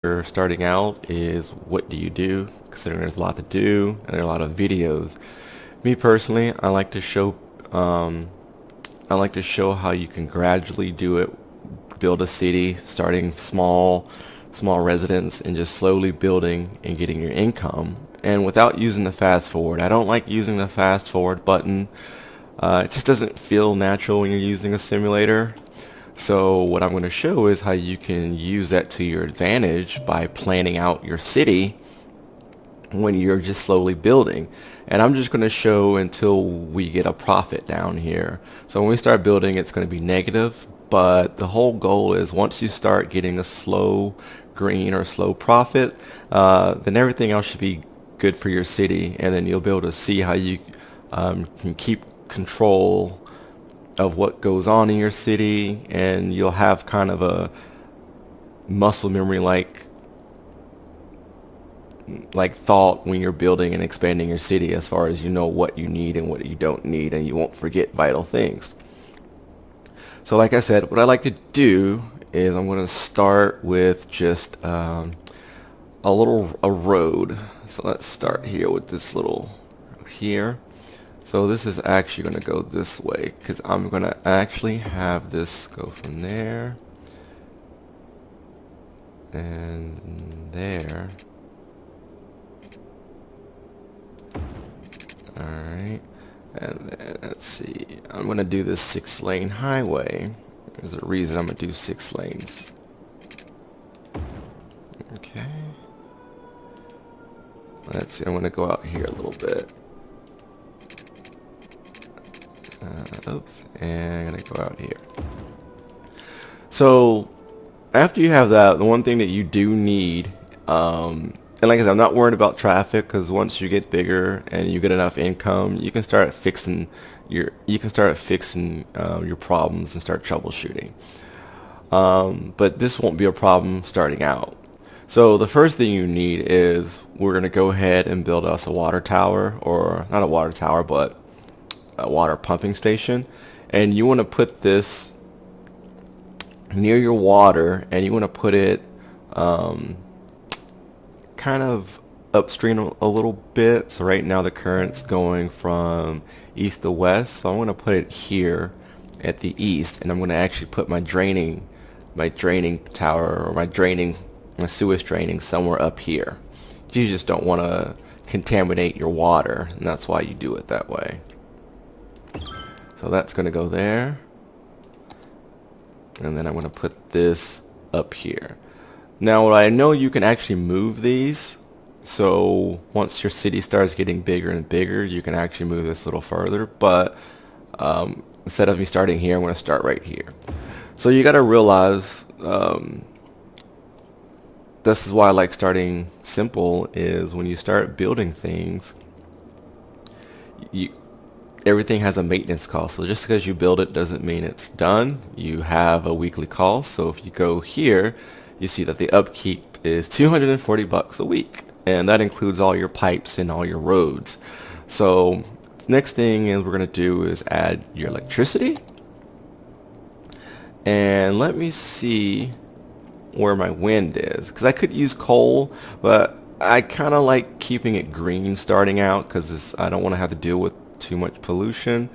you're starting out is what do you do, considering there's a lot to do and there are a lot of videos. Me personally, um, I like to show how you can gradually do it, build a city starting small residence and just slowly building and getting your income and without using the fast forward. I don't like using the fast forward button. It just doesn't feel natural when you're using a simulator. So what I'm going to show is how you can use that to your advantage by planning out your city when you're just slowly building. And I'm just going to show until we get a profit down here. So when we start building, it's going to be negative, but the whole goal is once you start getting a slow green or slow profit, then everything else should be good for your city, and then you'll be able to see how you can keep control of what goes on in your city, and you'll have kind of a muscle memory like thought when you're building and expanding your city, as far as you know what you need and what you don't need, and you won't forget vital things. So like I said, what I like to do is I'm going to start with just a road. So let's start here with this little here. So this is actually going to go this way because I'm going to actually have this go from there and there. Alright, and then let's see, I'm going to do this 6-lane highway. There's a reason I'm going to do 6 lanes. Okay. Let's see, I'm going to go out here a little bit. Oops, and I'm going to go out here. So after you have that, the one thing that you do need, and like I said, I'm not worried about traffic because once you get bigger and you get enough income, you can start fixing your problems and start troubleshooting. But this won't be a problem starting out. So the first thing you need is we're going to go ahead and build us a water tower, or not a water tower, but a water pumping station. And you want to put this near your water, and you want to put it kind of upstream a little bit. So right now the current's going from east to west, so I'm going to put it here at the east, and I'm going to actually put my draining tower, or my sewage draining somewhere up here. You just don't want to contaminate your water, and that's why you do it that way. So that's going to go there, and then I'm going to put this up here. Now I know you can actually move these, so once your city starts getting bigger and bigger, you can actually move this a little further, but instead of me starting here, I'm going to start right here. So you got to realize, this is why I like starting simple, is when you start building things, everything has a maintenance cost. So just because you build it doesn't mean it's done. You have a weekly cost. So if you go here, you see that the upkeep is $240 a week, and that includes all your pipes and all your roads. So next thing is we're going to do is add your electricity. And let me see where my wind is, because I could use coal, but I kind of like keeping it green starting out because I don't want to have to deal with too much pollution.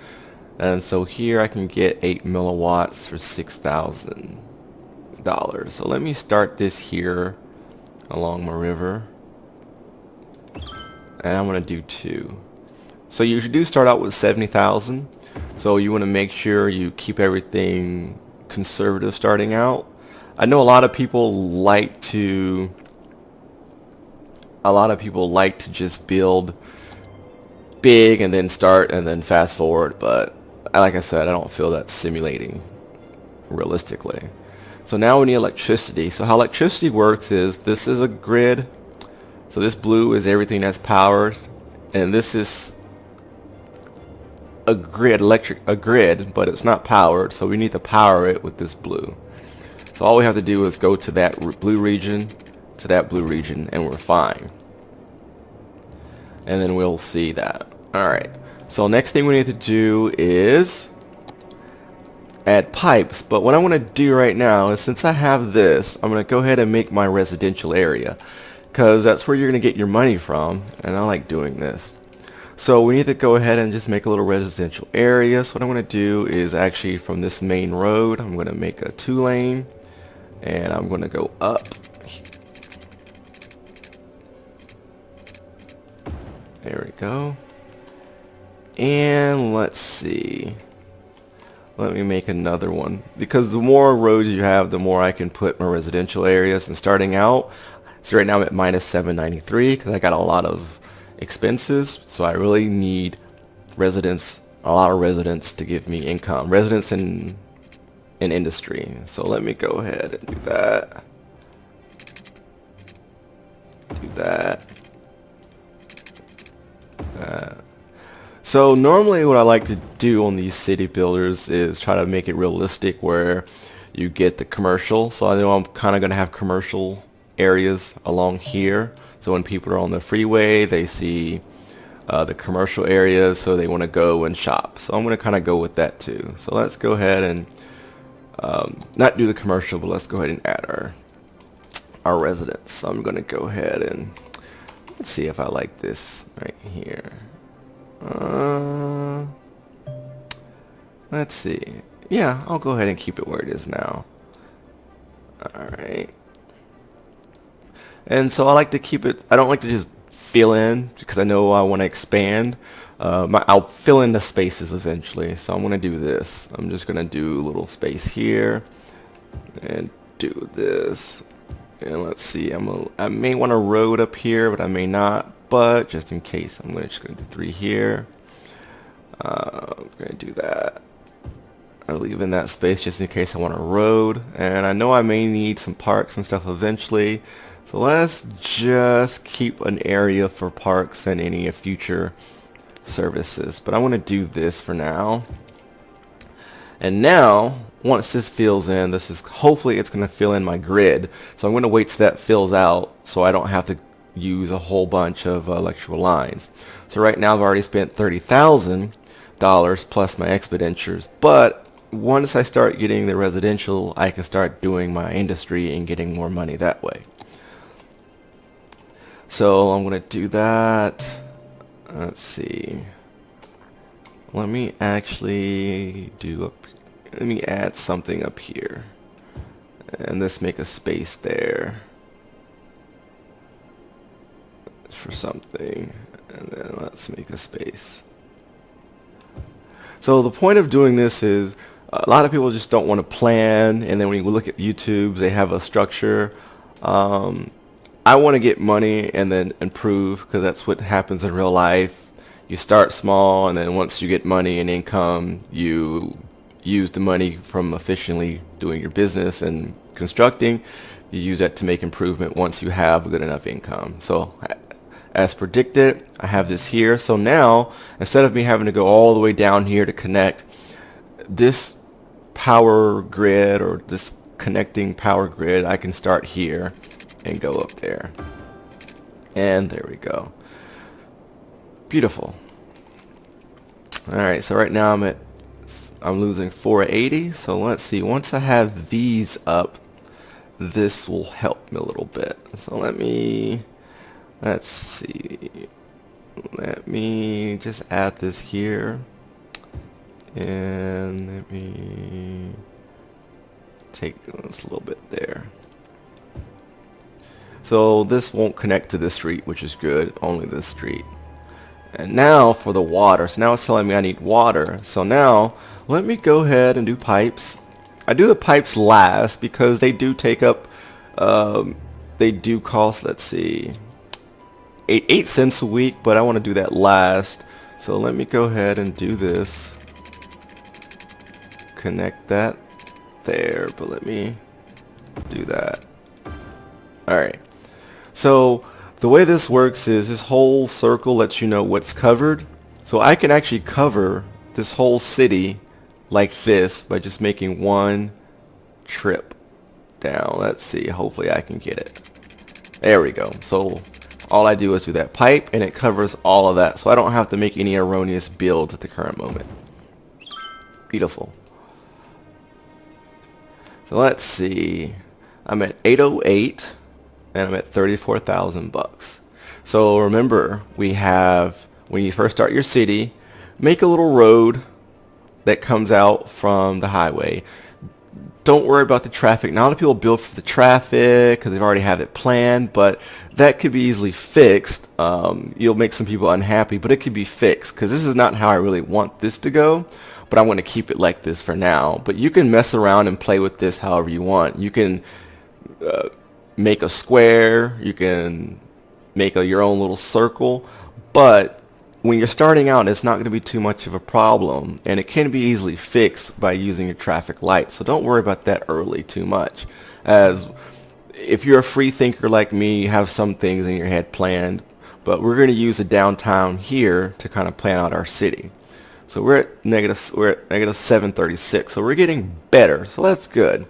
And so here I can get 8 milliwatts for $6,000. So let me start this here along my river, and I'm going to do 2. So you do start out with 70,000, so you want to make sure you keep everything conservative starting out. I know a lot of people like to just build big and then start and then fast forward, but like I said, I don't feel that's simulating realistically. So now we need electricity. So how electricity works is, this is a grid. So this blue is everything that's powered, and this is a grid, but it's not powered, so we need to power it with this blue. So all we have to do is go to that blue region, and we're fine. And then we'll see that. Alright, so next thing we need to do is add pipes, but what I want to do right now is, since I have this, I'm going to go ahead and make my residential area, because that's where you're going to get your money from, and I like doing this. So we need to go ahead and just make a little residential area. So what I'm going to do is, actually from this main road, I'm going to make a 2-lane, and I'm going to go up. There we go. And let's see. Let me make another one, because the more roads you have, the more I can put my residential areas. And starting out, so right now I'm at minus 793 because I got a lot of expenses, so I really need a lot of residents to give me income, residents in industry. So let me go ahead and do that. Do that. So normally what I like to do on these city builders is try to make it realistic where you get the commercial. So I know I'm kind of going to have commercial areas along here. So when people are on the freeway, they see the commercial areas, so they want to go and shop. So I'm going to kind of go with that too. So let's go ahead and not do the commercial, but let's go ahead and add our residents. So I'm going to go ahead and let's see if I like this right here. Let's see. Yeah, I'll go ahead and keep it where it is now. Alright. And so I like to keep it, I don't like to just fill in, because I know I want to expand. I'll fill in the spaces eventually. So I'm going to do this. I'm just going to do a little space here. And do this. And let's see, I may want a road up here, but I may not. But just in case, I'm just going to do 3 here. I'm going to do that. I'll leave in that space just in case I want a road. And I know I may need some parks and stuff eventually. So let's just keep an area for parks and any future services. But I want to do this for now. And now, once this fills in, hopefully it's going to fill in my grid. So I'm going to wait till that fills out so I don't have to use a whole bunch of electrical lines. So right now I've already spent $30,000 plus my expenditures, but once I start getting the residential, I can start doing my industry and getting more money that way. So I'm going to do that. Let's see. Let me actually let me add something up here, and let's make a space there for something, and then let's make a space. So the point of doing this is a lot of people just don't want to plan, and then when you look at YouTube's, they have a structure. I want to get money and then improve, because that's what happens in real life. You start small, and then once you get money and income, you use the money from efficiently doing your business and constructing. You use that to make improvement once you have a good enough income. So as predicted, I have this here. So now, instead of me having to go all the way down here to connect this power grid, or this connecting power grid, I can start here and go up there. And there we go. Beautiful. Alright, so right now I'm losing 480. So let's see, once I have these up, this will help me a little bit. So let's see, let me just add this here, and let me take this a little bit there. So this won't connect to this street, which is good, only this street. And now for the water. So now it's telling me I need water. So now let me go ahead and do pipes. I do the pipes last because they do take up, they do cost, let's see, 8 cents a week, but I want to do that last. So let me go ahead and do this. Connect that there, but let me do that. Alright. So the way this works is this whole circle lets you know what's covered. So I can actually cover this whole city like this by just making one trip down. Let's see, hopefully I can get it. There we go. So all I do is do that pipe, and it covers all of that, so I don't have to make any erroneous builds at the current moment. Beautiful. So let's see. I'm at 808 and I'm at 34,000 bucks. So remember, we have, when you first start your city, make a little road that comes out from the highway. Don't worry about the traffic. Now, a lot of people build for the traffic because they've already have it planned, but that could be easily fixed. You'll make some people unhappy, but it could be fixed because this is not how I really want this to go, but I'm going to keep it like this for now. But you can mess around and play with this however you want. You can make a square, you can make your own little circle, but when you're starting out, it's not going to be too much of a problem, and it can be easily fixed by using your traffic light. So don't worry about that early too much. As if you're a free thinker like me, you have some things in your head planned, but we're going to use the downtown here to kind of plan out our city. So we're at negative 736, so we're getting better, so that's good.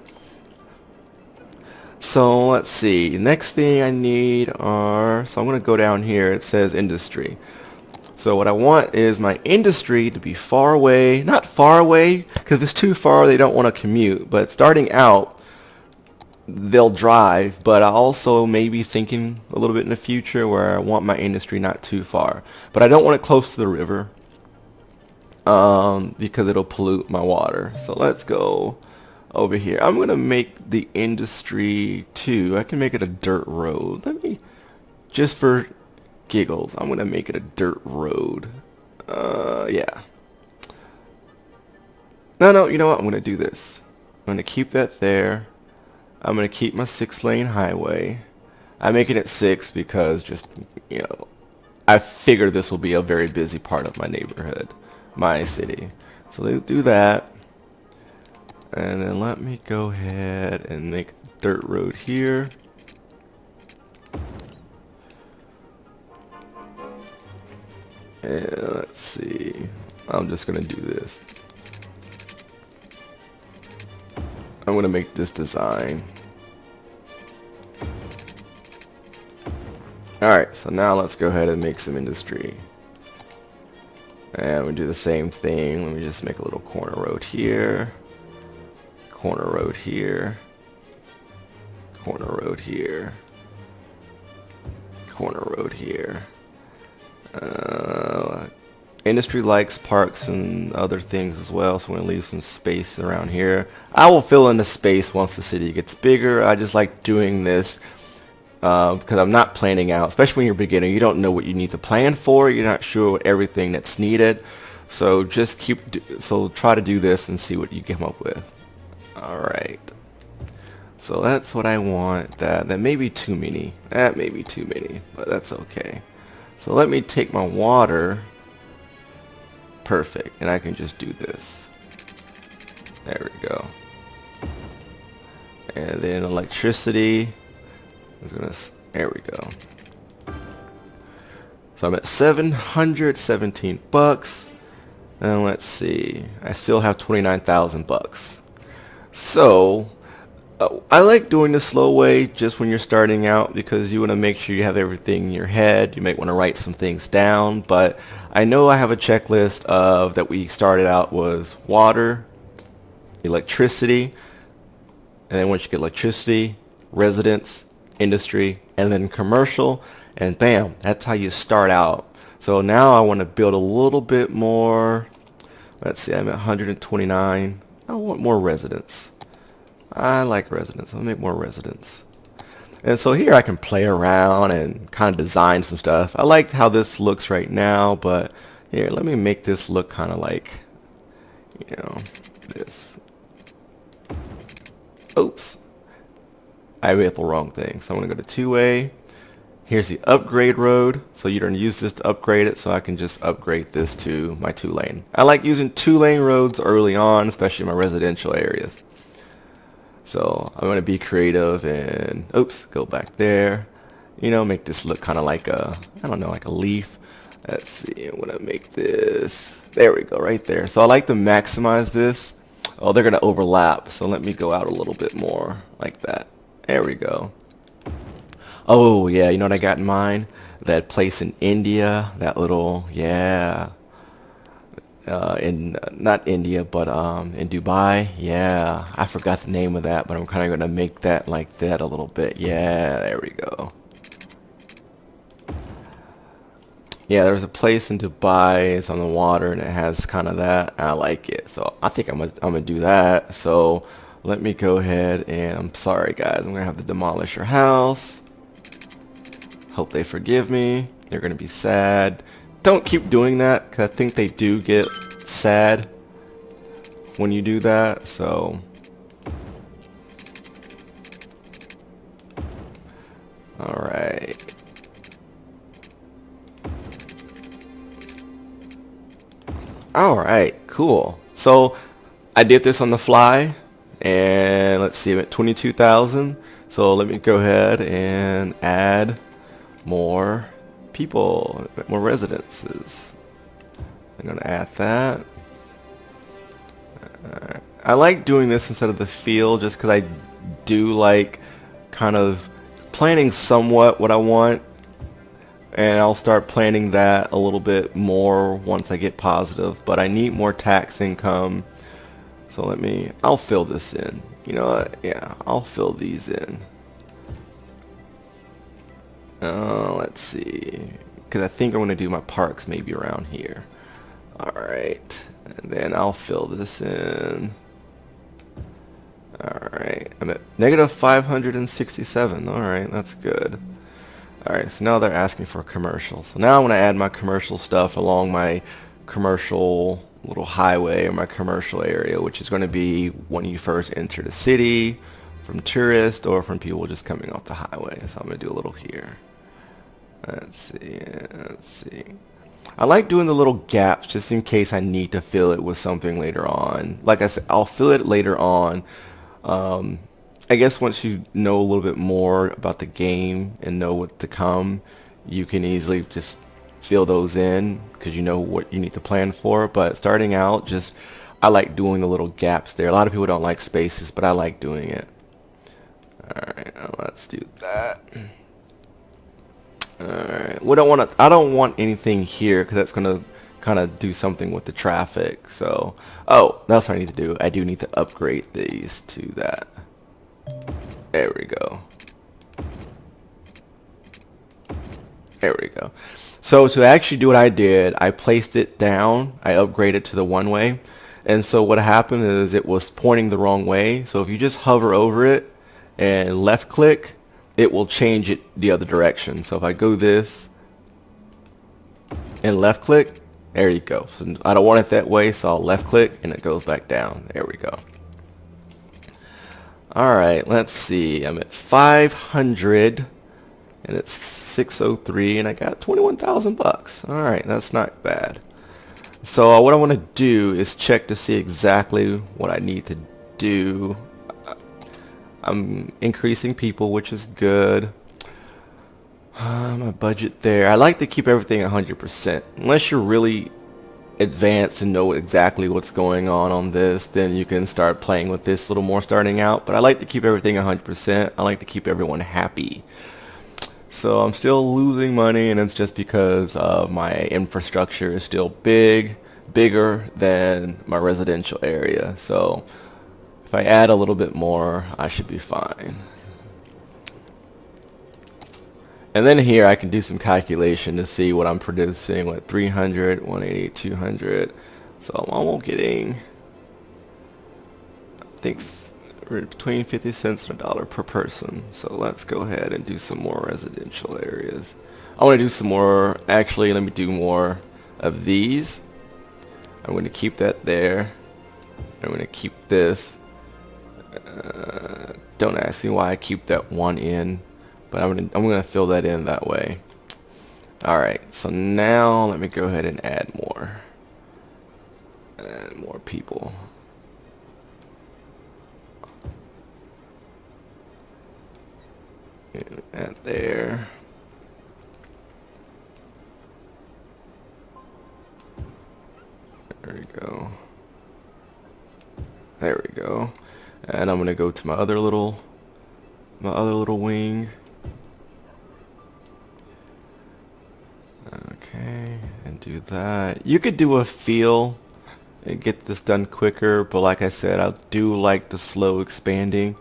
So let's see, next thing I need are, so I'm going to go down here, it says industry. So what I want is my industry to be far away, not far away, because if it's too far they don't want to commute, but starting out they'll drive, but I also may be thinking a little bit in the future where I want my industry not too far. But I don't want it close to the river because it'll pollute my water. So let's go over here. I'm going to make the industry too. I can make it a dirt road. Let me, just for giggles, I'm gonna make it a dirt road. Yeah. No, you know what? I'm gonna do this. I'm gonna keep that there. I'm gonna keep my 6-lane highway. I'm making it 6 because just, you know, I figure this will be a very busy part of my neighborhood, my city. So they do that. And then let me go ahead and make a dirt road here. And let's see, I'm just going to do this. I'm going to make this design. Alright, so now let's go ahead and make some industry. And we do the same thing. Let me just make a little corner road here. Corner road here. Corner road here. Corner road here. Industry likes parks and other things as well, so I'm going to leave some space around here. I will fill in the space once the city gets bigger. I just like doing this because I'm not planning out, especially when you're a beginner. You don't know what you need to plan for. You're not sure what everything that's needed. So just try to do this and see what you come up with. Alright. So that's what I want. That may be too many. That may be too many, but that's okay. So let me take my water. Perfect. And I can just do this. There we go. And then electricity is gonna, there we go. So I'm at 717 bucks. And let's see. I still have 29,000 bucks. So I like doing the slow way just when you're starting out because you want to make sure you have everything in your head. You might want to write some things down, but I know I have a checklist of that we started out was water, electricity, and then once you get electricity, residence, industry, and then commercial, and bam, that's how you start out. So now I want to build a little bit more. Let's see, I'm at 129. I want more residents. I like residents. I'll make more residents. And so here I can play around and kind of design some stuff. I like how this looks right now, but here, let me make this look kind of like, you know, this. Oops. I made the wrong thing. So I'm going to go to two-way. Here's the upgrade road. So you're going to use this to upgrade it, so I can just upgrade this to my 2-lane. I like using 2-lane roads early on, especially in my residential areas. So I'm going to be creative and, oops, go back there. You know, make this look kind of like a, I don't know, like a leaf. Let's see, I'm going to make this, there we go, right there. So I like to maximize this. Oh, they're going to overlap. So let me go out a little bit more like that. There we go. Oh, yeah, you know what I got in mind? That place in India, that little, yeah. in not India, but in Dubai. Yeah, I forgot the name of that, but I'm kind of gonna make that like that a little bit. Yeah, there we go. Yeah, there's a place in Dubai. It's on the water and it has kind of that. I like it, so I think I'm gonna do that. So let me go ahead and I'm sorry guys, I'm gonna have to demolish your house. Hope they forgive me. They're gonna be sad. Don't keep doing that because I think they do get sad when you do that. So all right. All right, cool. So I did this on the fly, and let's see, I'm at 22,000. So let me go ahead and add more people, more residences. I'm gonna add that. I like doing this instead of the field just because I do like kind of planning somewhat what I want, and I'll start planning that a little bit more once I get positive, but I need more tax income. So I'll fill this in. You know what? Yeah, I'll fill these in. Let's see, because I think I'm going to do my parks maybe around here. Alright, and then I'll fill this in. Alright, I'm at negative 567. Alright, that's good. Alright, so now they're asking for a commercial. So now I'm going to add my commercial stuff along my commercial little highway or my commercial area, which is going to be when you first enter the city, from tourists or from people just coming off the highway. So I'm going to do a little here. Let's see. I like doing the little gaps just in case I need to fill it with something later on. Like I said, I'll fill it later on. I guess once you know a little bit more about the game and know what to come, you can easily just fill those in because you know what you need to plan for. But starting out, I like doing the little gaps there. A lot of people don't like spaces, but I like doing it. Alright, now let's do that. Alright, I don't want anything here because that's gonna kind of do something with the traffic. So, oh, that's what I need to do. I do need to upgrade these to that. There we go. There we go. So to actually do what I did, I placed it down. I upgraded to the one way. And so what happened is it was pointing the wrong way. So if you just hover over it and left click, it will change it the other direction. So if I go this and left click, there you go. So I don't want it that way, so I'll left click and it goes back down. There we go. Alright, let's see. I'm at 500 and it's 603 and I got 21,000 bucks. Alright, that's not bad. So what I want to do is check to see exactly what I need to do. I'm increasing people, which is good. My budget there. I like to keep everything 100%. Unless you're really advanced and know exactly what's going on this, then you can start playing with this a little more starting out. But I like to keep everything 100%. I like to keep everyone happy. So I'm still losing money, and it's just because my infrastructure is still bigger than my residential area. So if I add a little bit more, I should be fine. And then here I can do some calculation to see what I'm producing. What, 300, 180, 200. So I'm almost getting, I think, between 50 cents and $1 per person. So let's go ahead and do some more residential areas. I want to do some more, actually let me do more of these. I'm going to keep that there. I'm going to keep this. Don't ask me why I keep that one in, but I'm gonna fill that in that way. Alright, so now let me go ahead and add more people. Add there. There we go. There we go. And I'm gonna go to my other little wing. Okay, and do that. You could do a feel and get this done quicker, but like I said, I do like the slow expanding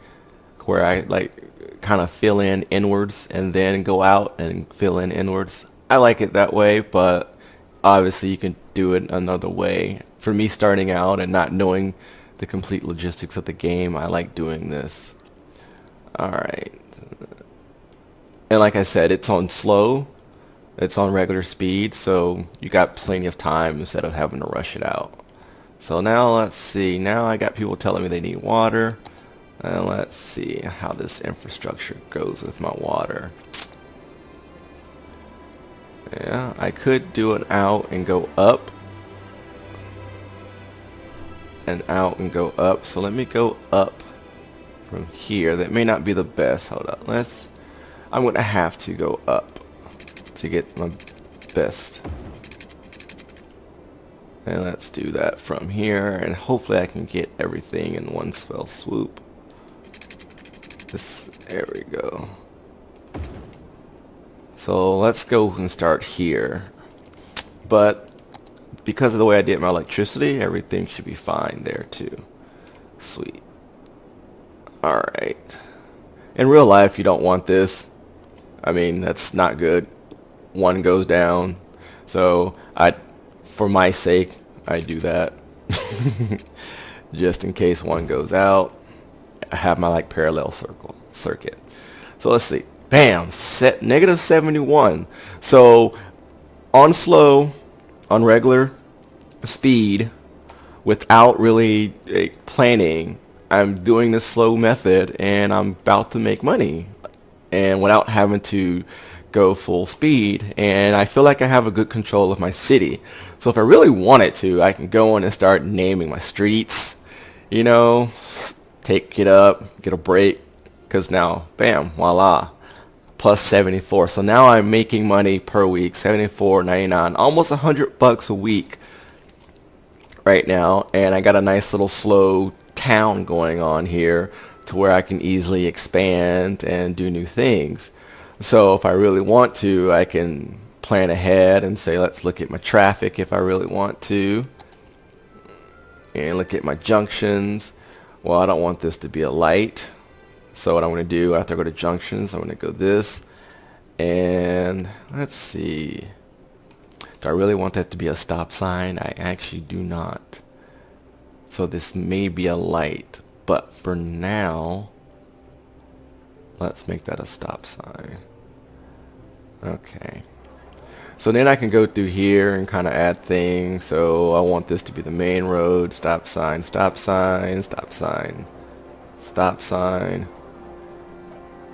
where I like kind of fill in inwards and then go out and fill in inwards. I like it that way, but obviously you can do it another way. For me starting out and not knowing the complete logistics of the game, I like doing this. Alright. And like I said, it's on slow. It's on regular speed, so you got plenty of time instead of having to rush it out. So now let's see. Now I got people telling me they need water. And let's see how this infrastructure goes with my water. Yeah, I could do it out and go up. And out and go up. So let me go up from here. That may not be the best. Hold on. I'm going to have to go up to get my best. And let's do that from here, and hopefully I can get everything in one fell swoop. There we go. So let's go and start here. But because of the way I did my electricity, everything should be fine there too. Sweet. Alright. In real life, you don't want this. I mean, that's not good. One goes down. So for my sake, I do that. Just in case one goes out, I have my like parallel circuit. So let's see. Bam, set negative 71. So on slow, on regular speed, without really planning, I'm doing the slow method and I'm about to make money, and without having to go full speed. And I feel like I have a good control of my city. So if I really wanted to, I can go in and start naming my streets, you know, take it up, get a break, because now, bam, voila, plus 74. So now I'm making money per week, 74.99, almost $100 a week right now. And I got a nice little slow town going on here to where I can easily expand and do new things. So if I really want to, I can plan ahead and say, let's look at my traffic if I really want to, and look at my junctions. Well, I don't want this to be a light, so what I'm going to do after I go to junctions, I'm going to go this, and let's see, do I really want that to be a stop sign? I actually do not. So this may be a light, but for now, let's make that a stop sign. Okay. So then I can go through here and kind of add things. So I want this to be the main road, stop sign, stop sign, stop sign, stop sign.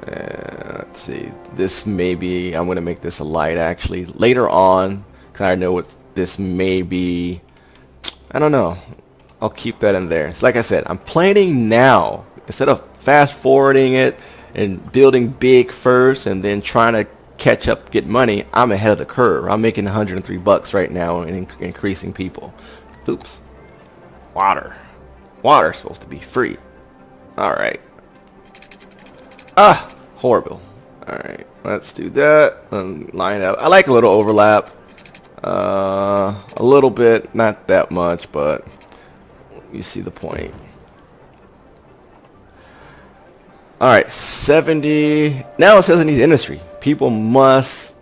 Let's see. This may be, I'm going to make this a light actually later on, because I know what this may be. I don't know. I'll keep that in there. So like I said, I'm planning now. Instead of fast forwarding it and building big first and then trying to catch up, get money, I'm ahead of the curve. I'm making $103 right now and increasing people. Oops. Water. Water's supposed to be free. Alright. Ah, horrible. Alright, let's do that. Line up. I like a little overlap. A little bit, not that much, but you see the point. Alright, 70. Now it says it needs industry. People must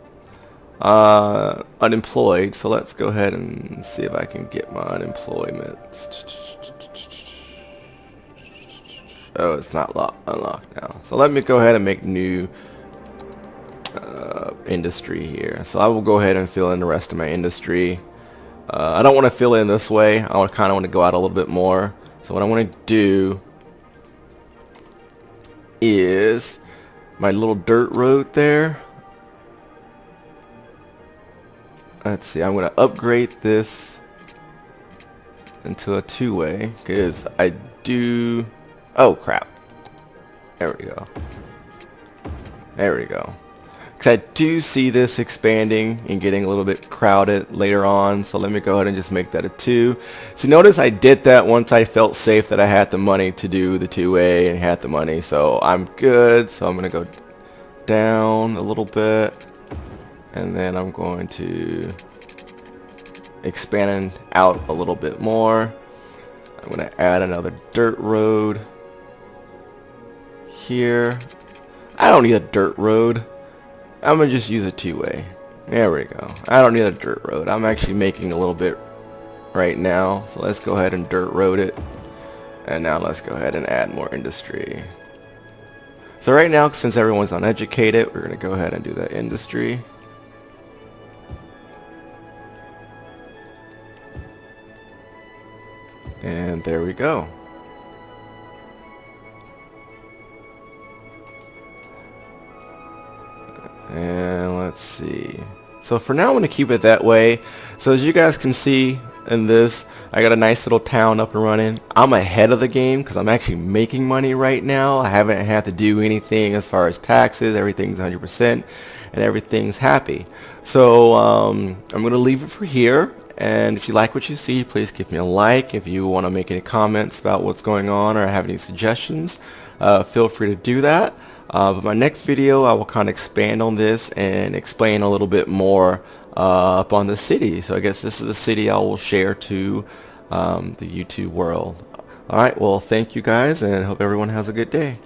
unemployed. So let's go ahead and see if I can get my unemployment. Oh, it's not unlocked now. So let me go ahead and make new industry here. So I will go ahead and fill in the rest of my industry. I don't want to fill in this way. I kind of want to go out a little bit more. So what I want to do is my little dirt road there. Let's see, I'm going to upgrade this into a two-way because I do... Oh, crap. There we go. There we go. Because I do see this expanding and getting a little bit crowded later on. So let me go ahead and just make that a 2. So notice I did that once I felt safe that I had the money to do the two-way and had the money. So I'm good. So I'm going to go down a little bit. And then I'm going to expanding out a little bit more. I'm going to add another dirt road here. I don't need a dirt road. I'm going to just use a two-way. There we go. I don't need a dirt road. I'm actually making a little bit right now. So let's go ahead and dirt road it. And now let's go ahead and add more industry. So right now, since everyone's uneducated, we're going to go ahead and do that industry. And there we go. And let's see. So for now, I'm going to keep it that way. So as you guys can see in this, I got a nice little town up and running. I'm ahead of the game because I'm actually making money right now. I haven't had to do anything as far as taxes. Everything's 100% and everything's happy. So I'm going to leave it for here. And if you like what you see, please give me a like. If you want to make any comments about what's going on or have any suggestions, feel free to do that. But my next video, I will kind of expand on this and explain a little bit more up on the city. So I guess this is a city I will share to the YouTube world. Alright, well, thank you guys, and hope everyone has a good day.